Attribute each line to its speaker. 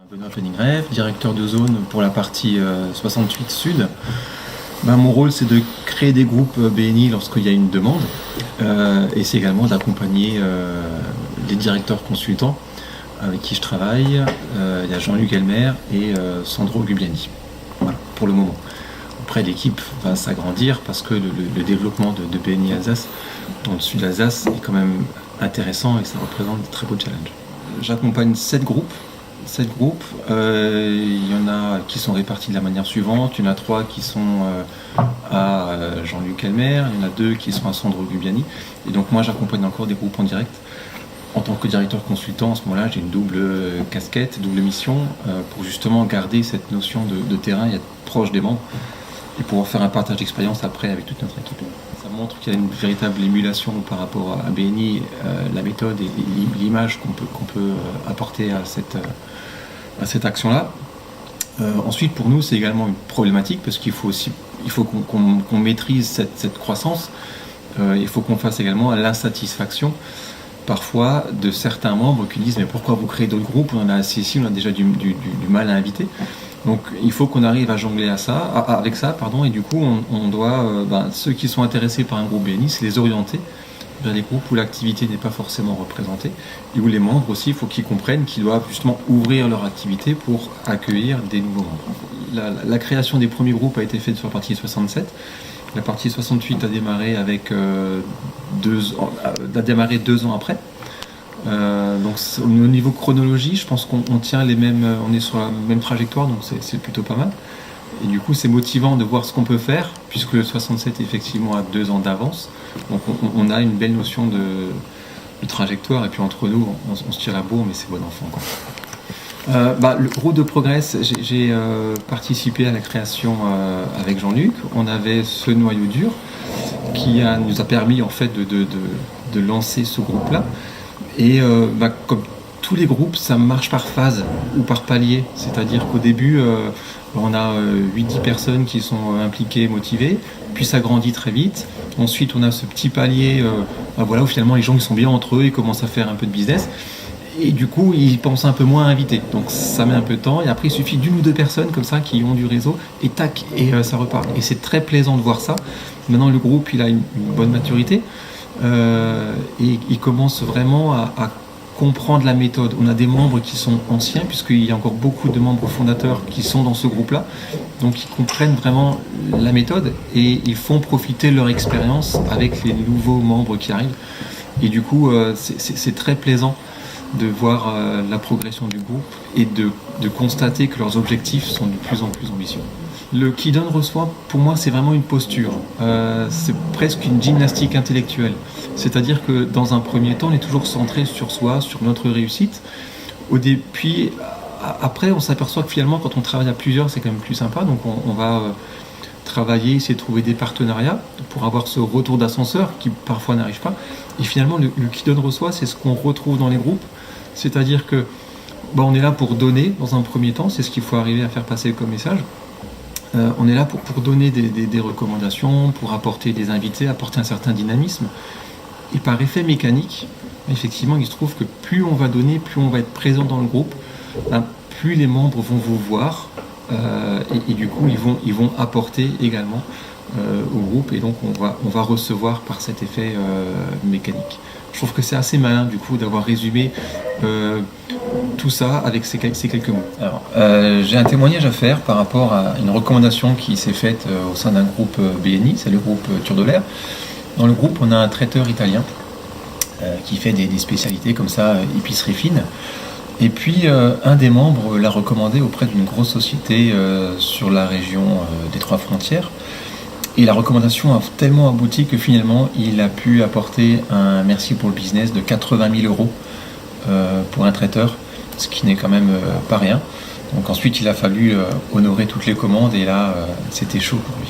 Speaker 1: Benoît Penningrève, directeur de zone pour la partie 68 Sud. Mon rôle, c'est de créer des groupes BNI lorsqu'il y a une demande et c'est également d'accompagner les directeurs consultants avec qui je travaille. Il y a Jean-Luc Elmer et Sandro Gugliani. Voilà, pour le moment. Après, l'équipe va s'agrandir parce que le développement de BNI Alsace dans le sud d'Alsace est quand même intéressant et ça représente de très beaux challenges. J'accompagne 7 groupes. Il y en a qui sont répartis de la manière suivante. Il y en a 3 qui sont à Jean-Luc Elmer, il y en a 2 qui sont à Sandro Gugliani. Et donc moi j'accompagne encore des groupes en direct. En tant que directeur consultant, en ce moment-là, j'ai une double casquette, double mission, pour justement garder cette notion de terrain et être proche des membres et pouvoir faire un partage d'expérience après avec toute notre équipe. Ça montre qu'il y a une véritable émulation par rapport à BNI, la méthode et l'image qu'on peut apporter à cette action-là. Ensuite, pour nous, c'est également une problématique parce qu'il faut qu'on maîtrise cette croissance. Il faut qu'on fasse également à l'insatisfaction parfois de certains membres qui disent mais pourquoi vous créez d'autres groupes, on en a assez ici, on a déjà du mal à inviter. Donc il faut qu'on arrive à jongler avec ça, et du coup on doit, ceux qui sont intéressés par un groupe BNI, c'est les orienter vers des groupes où l'activité n'est pas forcément représentée et où les membres aussi, il faut qu'ils comprennent qu'ils doivent justement ouvrir leur activité pour accueillir des nouveaux membres. La création des premiers groupes a été faite sur la partie 67. La partie 68 a démarré deux ans après. Donc au niveau chronologie, je pense qu'on tient on est sur la même trajectoire, donc c'est plutôt pas mal. Et du coup, c'est motivant de voir ce qu'on peut faire, puisque le 67 effectivement a 2 ans d'avance. Donc on a une belle notion de trajectoire, et puis entre nous, on se tire la bourre, mais c'est bon enfant, quoi. Le Route de Progress, j'ai participé à la création avec Jean-Luc. On avait ce noyau dur qui nous a permis en fait de lancer ce groupe-là. Et comme tous les groupes, ça marche par phase ou par palier. C'est-à-dire qu'au début, on a 8-10 personnes qui sont impliquées, motivées, puis ça grandit très vite. Ensuite, on a ce petit palier où finalement les gens ils sont bien entre eux, ils commencent à faire un peu de business. Et du coup, ils pensent un peu moins à inviter. Donc ça met un peu de temps. Et après, il suffit d'1 ou 2 personnes comme ça qui ont du réseau. Et tac, et ça repart. Et c'est très plaisant de voir ça. Maintenant, le groupe, il a une bonne maturité. Et il commence vraiment à comprendre la méthode. On a des membres qui sont anciens, puisqu'il y a encore beaucoup de membres fondateurs qui sont dans ce groupe-là. Donc ils comprennent vraiment la méthode. Et ils font profiter leur expérience avec les nouveaux membres qui arrivent. Et du coup, c'est très plaisant de voir la progression du groupe et de constater que leurs objectifs sont de plus en plus ambitieux. Le qui donne reçoit, pour moi, c'est vraiment une posture. C'est presque une gymnastique intellectuelle. C'est-à-dire que dans un premier temps, on est toujours centré sur soi, sur notre réussite. Puis après, on s'aperçoit que finalement, quand on travaille à plusieurs, c'est quand même plus sympa. Donc on va travailler, essayer de trouver des partenariats pour avoir ce retour d'ascenseur qui parfois n'arrive pas. Et finalement, le qui donne reçoit, c'est ce qu'on retrouve dans les groupes. C'est-à-dire que on est là pour donner dans un premier temps, c'est ce qu'il faut arriver à faire passer comme message. On est là pour donner des recommandations, pour apporter des invités, apporter un certain dynamisme. Et par effet mécanique, effectivement, il se trouve que plus on va donner, plus on va être présent dans le groupe, plus les membres vont vous voir et du coup ils vont apporter également au groupe et donc on va recevoir par cet effet mécanique. Je trouve que c'est assez malin du coup d'avoir résumé tout ça avec ces quelques mots. Alors, j'ai un témoignage à faire par rapport à une recommandation qui s'est faite au sein d'un groupe BNI, c'est le groupe Tour de l'air. Dans le groupe, on a un traiteur italien qui fait des spécialités comme ça, épicerie fine. Et puis, un des membres l'a recommandé auprès d'une grosse société sur la région des Trois Frontières. Et la recommandation a tellement abouti que finalement, il a pu apporter un merci pour le business de 80 000 € pour un traiteur, ce qui n'est quand même pas rien. Donc ensuite, il a fallu honorer toutes les commandes et là, c'était chaud pour lui.